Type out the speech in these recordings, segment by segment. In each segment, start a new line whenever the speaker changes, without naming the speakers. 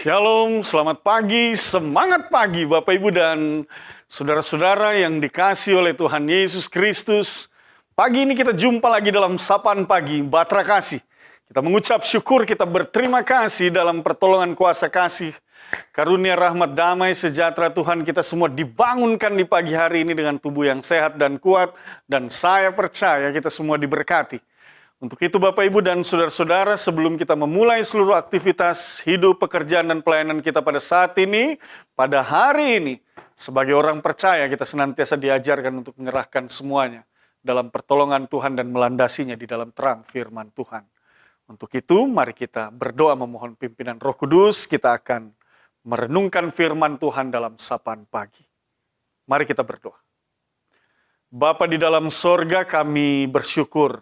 Shalom, selamat pagi, semangat pagi Bapak Ibu dan saudara-saudara yang dikasihi oleh Tuhan Yesus Kristus. Pagi ini kita jumpa lagi dalam Sapaan Pagi, Batra Kasih. Kita mengucap syukur, kita berterima kasih dalam pertolongan kuasa kasih. Karunia rahmat damai sejahtera Tuhan kita semua dibangunkan di pagi hari ini dengan tubuh yang sehat dan kuat. Dan saya percaya kita semua diberkati. Untuk itu Bapak Ibu dan saudara-saudara, sebelum kita memulai seluruh aktivitas hidup, pekerjaan, dan pelayanan kita pada saat ini, pada hari ini, sebagai orang percaya kita senantiasa diajarkan untuk menyerahkan semuanya dalam pertolongan Tuhan dan melandasinya di dalam terang firman Tuhan. Untuk itu, mari kita berdoa memohon pimpinan Roh Kudus, kita akan merenungkan firman Tuhan dalam sapaan pagi. Mari kita berdoa. Bapa di dalam sorga, kami bersyukur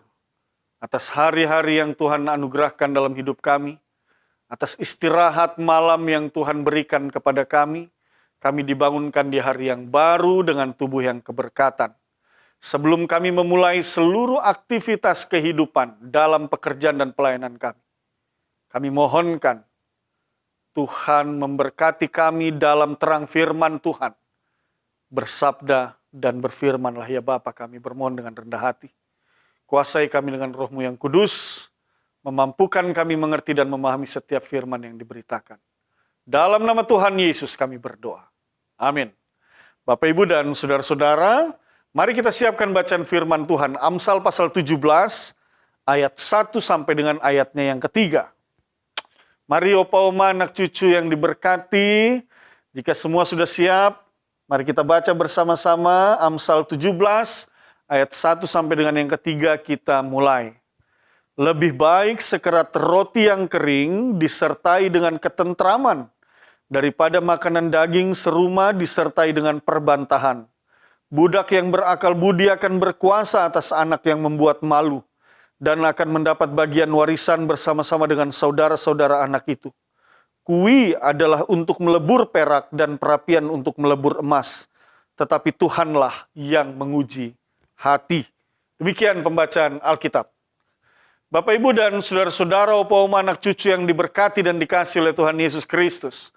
atas hari-hari yang Tuhan anugerahkan dalam hidup kami, atas istirahat malam yang Tuhan berikan kepada kami dibangunkan di hari yang baru dengan tubuh yang keberkatan. Sebelum kami memulai seluruh aktivitas kehidupan dalam pekerjaan dan pelayanan kami mohonkan Tuhan memberkati kami dalam terang firman Tuhan. Bersabda dan berfirmanlah ya Bapa, kami bermohon dengan rendah hati. Kuasai kami dengan Roh-Mu yang kudus, memampukan kami mengerti dan memahami setiap firman yang diberitakan. Dalam nama Tuhan Yesus kami berdoa. Amin. Bapak, Ibu, dan saudara-saudara, mari kita siapkan bacaan firman Tuhan. Amsal pasal 17, ayat 1 sampai dengan ayatnya yang ketiga. Mari opa oma anak cucu yang diberkati, jika semua sudah siap, mari kita baca bersama-sama Amsal 17, ayat 1 sampai dengan yang ketiga kita mulai. Lebih baik sekerat roti yang kering disertai dengan ketentraman daripada makanan daging seruma disertai dengan perbantahan. Budak yang berakal budi akan berkuasa atas anak yang membuat malu dan akan mendapat bagian warisan bersama-sama dengan saudara-saudara anak itu. Kui adalah untuk melebur perak dan perapian untuk melebur emas, tetapi Tuhanlah yang menguji hati. Demikian pembacaan Alkitab. Bapak, Ibu, dan saudara-saudara, opa oma anak cucu yang diberkati dan dikasihi oleh Tuhan Yesus Kristus.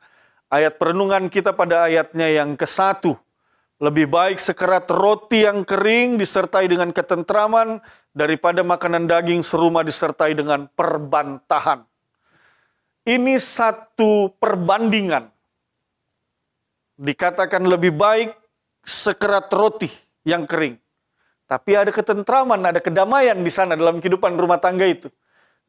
Ayat perenungan kita pada ayatnya yang ke-1. Lebih baik sekerat roti yang kering disertai dengan ketentraman daripada makanan daging seruma disertai dengan perbantahan. Ini satu perbandingan. Dikatakan lebih baik sekerat roti yang kering. Tapi ada ketentraman, ada kedamaian di sana dalam kehidupan rumah tangga itu.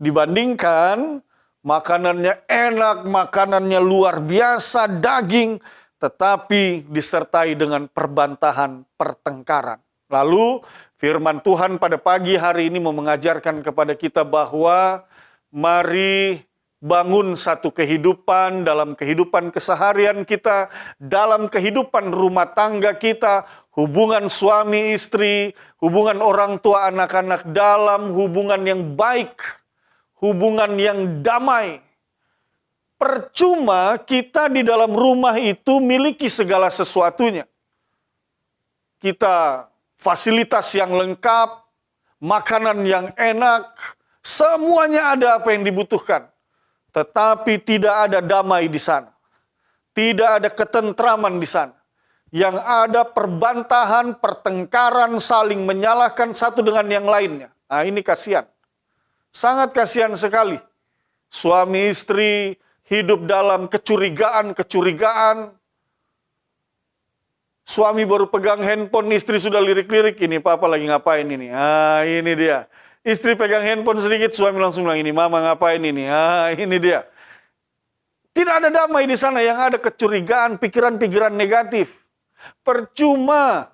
Dibandingkan makanannya enak, makanannya luar biasa, daging, tetapi disertai dengan perbantahan, pertengkaran. Lalu firman Tuhan pada pagi hari ini mau mengajarkan kepada kita bahwa mari bangun satu kehidupan dalam kehidupan keseharian kita, dalam kehidupan rumah tangga kita, hubungan suami istri, hubungan orang tua anak-anak dalam hubungan yang baik, hubungan yang damai. Percuma kita di dalam rumah itu miliki segala sesuatunya. Kita fasilitas yang lengkap, makanan yang enak, semuanya ada apa yang dibutuhkan. Tetapi tidak ada damai di sana. Tidak ada ketentraman di sana. Yang ada perbantahan, pertengkaran, saling menyalahkan satu dengan yang lainnya. Nah, ini kasihan. Sangat kasihan sekali. Suami istri hidup dalam kecurigaan. Suami baru pegang handphone, istri sudah lirik-lirik, ini papa lagi ngapain ini. Ah, ini dia. Istri pegang handphone sedikit, suami langsung bilang, ini mama ngapain ini. Ah, ini dia. Tidak ada damai di sana, yang ada kecurigaan, pikiran-pikiran negatif. Percuma.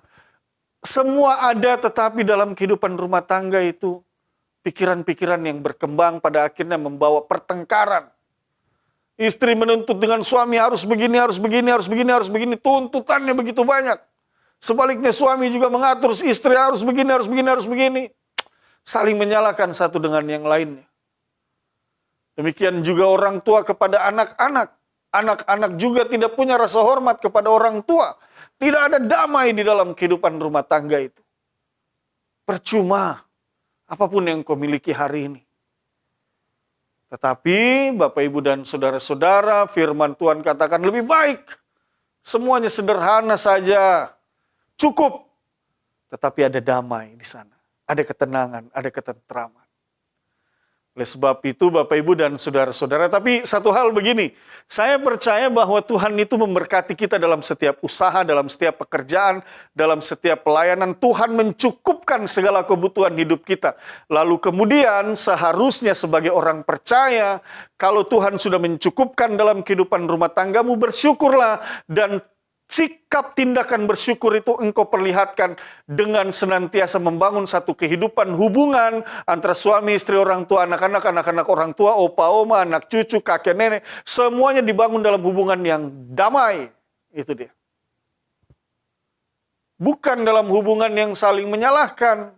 Semua ada, tetapi dalam kehidupan rumah tangga itu, pikiran-pikiran yang berkembang pada akhirnya membawa pertengkaran. Istri menuntut dengan suami harus begini, harus begini, harus begini, harus begini. Tuntutannya begitu banyak. Sebaliknya suami juga mengatur istri harus begini, harus begini, harus begini. Saling menyalahkan satu dengan yang lainnya. Demikian juga orang tua kepada anak-anak. Anak-anak juga tidak punya rasa hormat kepada orang tua. Tidak ada damai di dalam kehidupan rumah tangga itu. Percuma apapun yang kau miliki hari ini. Tetapi Bapak Ibu dan saudara-saudara, firman Tuhan katakan lebih baik. Semuanya sederhana saja, cukup. Tetapi ada damai di sana, ada ketenangan, ada ketentraman. Oleh sebab itu Bapak Ibu dan saudara-saudara, tapi satu hal begini, saya percaya bahwa Tuhan itu memberkati kita dalam setiap usaha, dalam setiap pekerjaan, dalam setiap pelayanan. Tuhan mencukupkan segala kebutuhan hidup kita. Lalu kemudian seharusnya sebagai orang percaya, kalau Tuhan sudah mencukupkan dalam kehidupan rumah tanggamu, bersyukurlah, dan sikap tindakan bersyukur itu engkau perlihatkan dengan senantiasa membangun satu kehidupan hubungan antara suami, istri, orang tua, anak-anak, anak-anak orang tua, opa, oma, anak cucu, kakek, nenek. Semuanya dibangun dalam hubungan yang damai. Itu dia. Bukan dalam hubungan yang saling menyalahkan.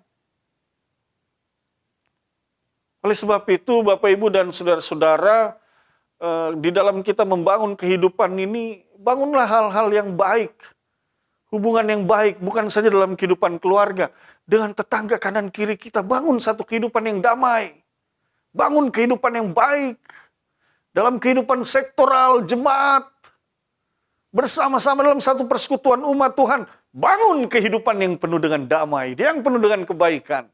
Oleh sebab itu Bapak Ibu dan saudara-saudara, di dalam kita membangun kehidupan ini, bangunlah hal-hal yang baik. Hubungan yang baik, bukan saja dalam kehidupan keluarga. Dengan tetangga kanan kiri kita, bangun satu kehidupan yang damai. Bangun kehidupan yang baik. Dalam kehidupan sektoral, jemaat. Bersama-sama dalam satu persekutuan umat Tuhan. Bangun kehidupan yang penuh dengan damai, yang penuh dengan kebaikan.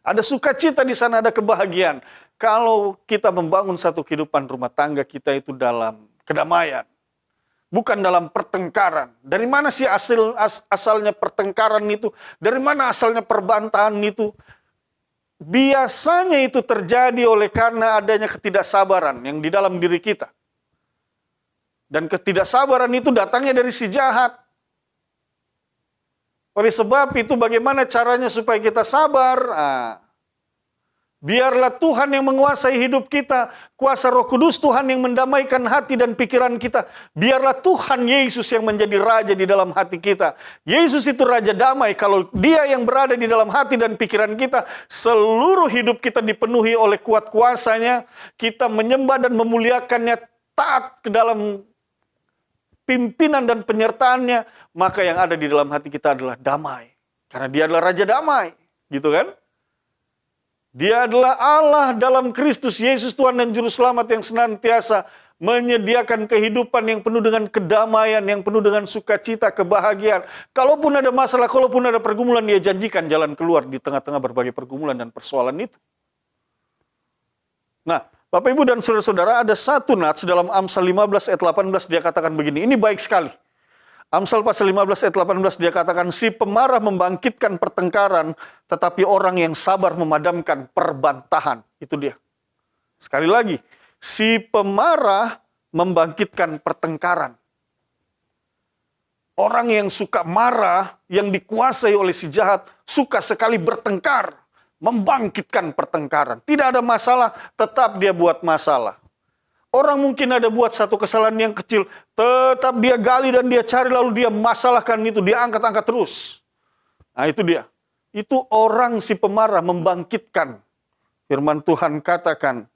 Ada sukacita di sana, ada kebahagiaan. Kalau kita membangun satu kehidupan rumah tangga kita itu dalam kedamaian. Bukan dalam pertengkaran. Dari mana sih asalnya pertengkaran itu? Dari mana asalnya perbantahan itu? Biasanya itu terjadi oleh karena adanya ketidaksabaran yang di dalam diri kita. Dan ketidaksabaran itu datangnya dari si jahat. Oleh sebab itu bagaimana caranya supaya kita sabar? Biarlah Tuhan yang menguasai hidup kita. Kuasa Roh Kudus Tuhan yang mendamaikan hati dan pikiran kita. Biarlah Tuhan Yesus yang menjadi Raja di dalam hati kita. Yesus itu Raja damai. Kalau Dia yang berada di dalam hati dan pikiran kita, seluruh hidup kita dipenuhi oleh kuat kuasanya. Kita menyembah dan memuliakannya, taat ke dalam pimpinan dan penyertaannya, maka yang ada di dalam hati kita adalah damai. Karena Dia adalah Raja damai. Gitu kan? Dia adalah Allah dalam Kristus Yesus Tuhan dan Juru Selamat yang senantiasa menyediakan kehidupan yang penuh dengan kedamaian, yang penuh dengan sukacita, kebahagiaan. Kalaupun ada masalah, kalaupun ada pergumulan, Dia janjikan jalan keluar di tengah-tengah berbagai pergumulan dan persoalan itu. Nah, Bapak Ibu dan saudara-saudara, ada satu nats dalam Amsal 15 ayat 18, dia katakan begini, ini baik sekali. Amsal pasal 15 ayat 18 dia katakan, si pemarah membangkitkan pertengkaran, tetapi orang yang sabar memadamkan perbantahan. Itu dia. Sekali lagi, si pemarah membangkitkan pertengkaran. Orang yang suka marah, yang dikuasai oleh si jahat, suka sekali bertengkar, membangkitkan pertengkaran. Tidak ada masalah, tetap dia buat masalah. Orang mungkin ada buat satu kesalahan yang kecil, tetap dia gali dan dia cari, lalu dia masalahkan itu, dia angkat-angkat terus. Nah itu dia. Itu orang si pemarah membangkitkan. Firman Tuhan katakan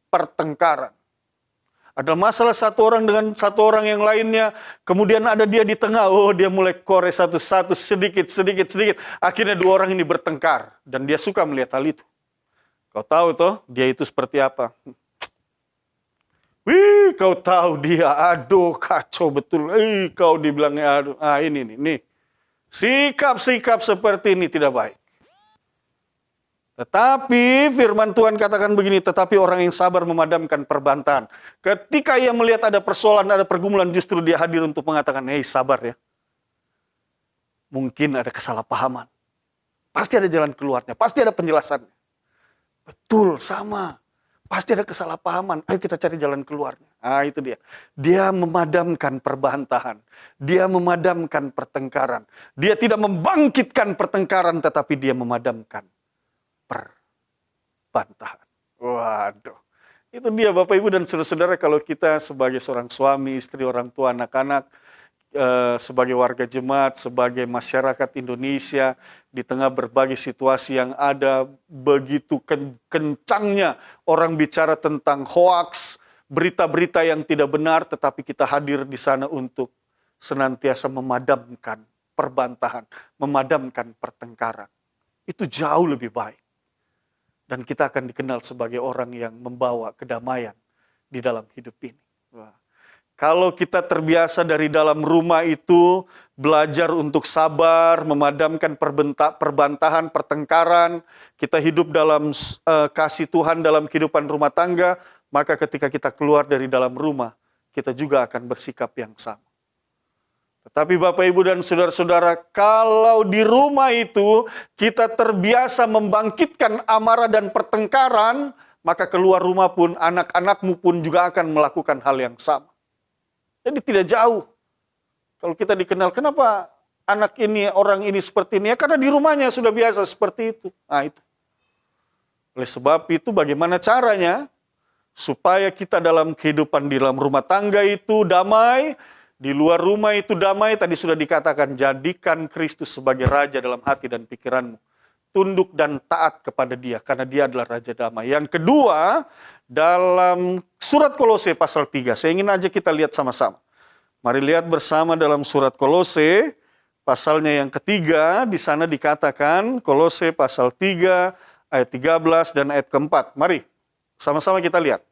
pertengkaran. Ada masalah satu orang dengan satu orang yang lainnya, kemudian ada dia di tengah, dia mulai korek satu-satu, sedikit. Akhirnya dua orang ini bertengkar, dan dia suka melihat hal itu. Kau tahu toh, dia itu seperti apa? Wih, kau tahu dia, aduh kacau betul. Kau dibilangnya, aduh, ini nih. Sikap-sikap seperti ini tidak baik. Tetapi firman Tuhan katakan begini, tetapi orang yang sabar memadamkan perbantahan. Ketika ia melihat ada persoalan, ada pergumulan, justru dia hadir untuk mengatakan, sabar ya. Mungkin ada kesalahpahaman. Pasti ada jalan keluarnya, pasti ada penjelasannya. Betul, sama. Pasti ada kesalahpahaman. Ayo kita cari jalan keluarnya. Itu dia. Dia memadamkan perbantahan. Dia memadamkan pertengkaran. Dia tidak membangkitkan pertengkaran, tetapi dia memadamkan perbantahan. Waduh. Itu dia Bapak Ibu dan saudara-saudara, kalau kita sebagai seorang suami, istri, orang tua, anak-anak, sebagai warga jemaat, sebagai masyarakat Indonesia, di tengah berbagai situasi yang ada, begitu kencangnya orang bicara tentang hoaks, berita-berita yang tidak benar, tetapi kita hadir di sana untuk senantiasa memadamkan perbantahan, memadamkan pertengkaran. Itu jauh lebih baik. Dan kita akan dikenal sebagai orang yang membawa kedamaian di dalam hidup ini. Wah. Kalau kita terbiasa dari dalam rumah itu belajar untuk sabar, memadamkan perbantahan, pertengkaran, kita hidup dalam kasih Tuhan dalam kehidupan rumah tangga, maka ketika kita keluar dari dalam rumah, kita juga akan bersikap yang sama. Tetapi Bapak, Ibu, dan saudara-saudara, kalau di rumah itu kita terbiasa membangkitkan amarah dan pertengkaran, maka keluar rumah pun, anak-anakmu pun juga akan melakukan hal yang sama. Jadi tidak jauh. Kalau kita dikenal, kenapa anak ini, orang ini seperti ini? Ya karena di rumahnya sudah biasa seperti itu. Nah itu. Oleh sebab itu bagaimana caranya supaya kita dalam kehidupan di dalam rumah tangga itu damai, di luar rumah itu damai. Tadi sudah dikatakan, jadikan Kristus sebagai Raja dalam hati dan pikiranmu. Tunduk dan taat kepada Dia, karena Dia adalah Raja damai. Yang kedua, dalam surat Kolose pasal 3, saya ingin aja kita lihat sama-sama. Mari lihat bersama dalam surat Kolose, pasalnya yang ketiga, di sana dikatakan, Kolose pasal 3, ayat 13 dan ayat keempat. Mari, sama-sama kita lihat.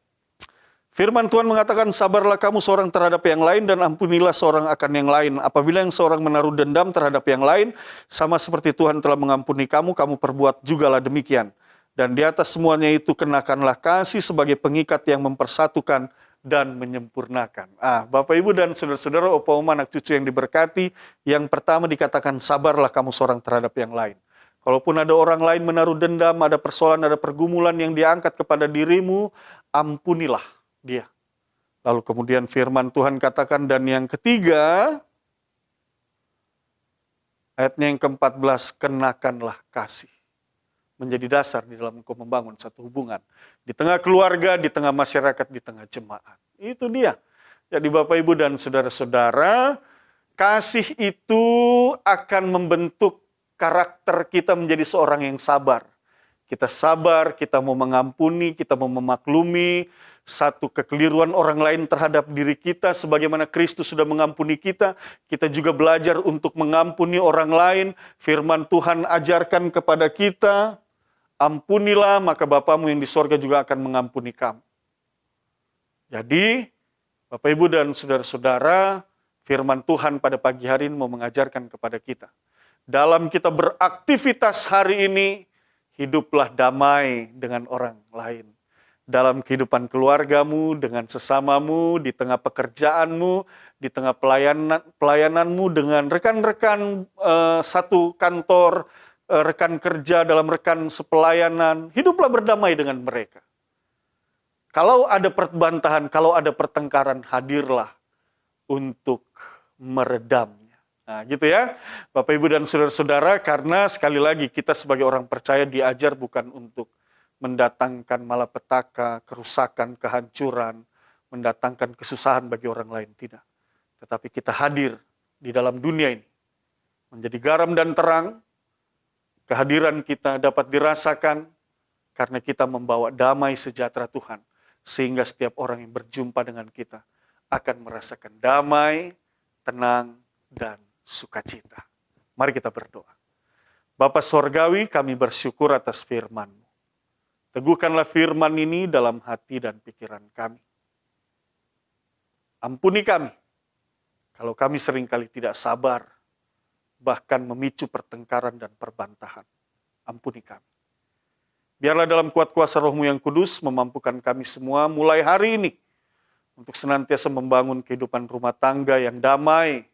Firman Tuhan mengatakan, sabarlah kamu seorang terhadap yang lain dan ampunilah seorang akan yang lain. Apabila yang seorang menaruh dendam terhadap yang lain, sama seperti Tuhan telah mengampuni kamu, kamu perbuat jugalah demikian. Dan di atas semuanya itu kenakanlah kasih sebagai pengikat yang mempersatukan dan menyempurnakan. Bapak, Ibu, dan saudara-saudara, opa, oma, anak cucu yang diberkati, yang pertama dikatakan, sabarlah kamu seorang terhadap yang lain. Kalaupun ada orang lain menaruh dendam, ada persoalan, ada pergumulan yang diangkat kepada dirimu, ampunilah dia. Lalu kemudian firman Tuhan katakan, dan yang ketiga, ayatnya yang ke-14, kenakanlah kasih. Menjadi dasar di dalam engkau membangun satu hubungan. Di tengah keluarga, di tengah masyarakat, di tengah jemaat. Itu dia. Jadi Bapak, Ibu, dan saudara-saudara, kasih itu akan membentuk karakter kita menjadi seorang yang sabar. Kita sabar, kita mau mengampuni, kita mau memaklumi satu kekeliruan orang lain terhadap diri kita, sebagaimana Kristus sudah mengampuni kita, kita juga belajar untuk mengampuni orang lain. Firman Tuhan ajarkan kepada kita, ampunilah, maka Bapamu yang di sorga juga akan mengampuni kamu. Jadi, Bapak, Ibu, dan saudara-saudara, firman Tuhan pada pagi hari ini mau mengajarkan kepada kita. Dalam kita beraktivitas hari ini, hiduplah damai dengan orang lain. Dalam kehidupan keluargamu, dengan sesamamu, di tengah pekerjaanmu, di tengah pelayananmu, dengan rekan-rekan satu kantor, rekan kerja, dalam rekan sepelayanan, hiduplah berdamai dengan mereka. Kalau ada perbantahan, kalau ada pertengkaran, hadirlah untuk meredamnya. Nah gitu ya, Bapak, Ibu, dan saudara-saudara, karena sekali lagi kita sebagai orang percaya diajar bukan untuk mendatangkan malapetaka, kerusakan, kehancuran, mendatangkan kesusahan bagi orang lain, tidak. Tetapi kita hadir di dalam dunia ini, menjadi garam dan terang. Kehadiran kita dapat dirasakan karena kita membawa damai sejahtera Tuhan, sehingga setiap orang yang berjumpa dengan kita akan merasakan damai, tenang, dan sukacita. Mari kita berdoa. Bapa Sorgawi, kami bersyukur atas firman-Mu. Teguhkanlah firman ini dalam hati dan pikiran kami. Ampuni kami, kalau kami seringkali tidak sabar, bahkan memicu pertengkaran dan perbantahan. Ampuni kami. Biarlah dalam kuat kuasa Roh-Mu yang kudus memampukan kami semua mulai hari ini untuk senantiasa membangun kehidupan rumah tangga yang damai,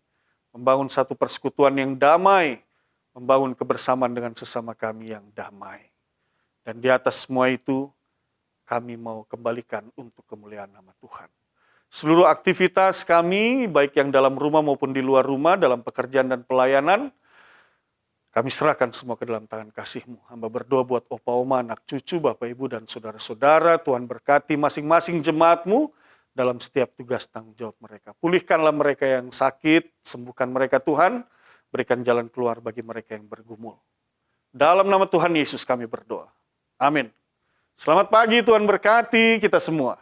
membangun satu persekutuan yang damai, membangun kebersamaan dengan sesama kami yang damai. Dan di atas semua itu, kami mau kembalikan untuk kemuliaan nama Tuhan. Seluruh aktivitas kami, baik yang dalam rumah maupun di luar rumah, dalam pekerjaan dan pelayanan, kami serahkan semua ke dalam tangan kasih-Mu. Hamba berdoa buat opa, oma, anak cucu, Bapak, Ibu, dan saudara-saudara. Tuhan berkati masing-masing jemaat-Mu dalam setiap tugas tanggung jawab mereka. Pulihkanlah mereka yang sakit, sembuhkan mereka Tuhan, berikan jalan keluar bagi mereka yang bergumul. Dalam nama Tuhan Yesus kami berdoa. Amin. Selamat pagi, Tuhan berkati kita semua.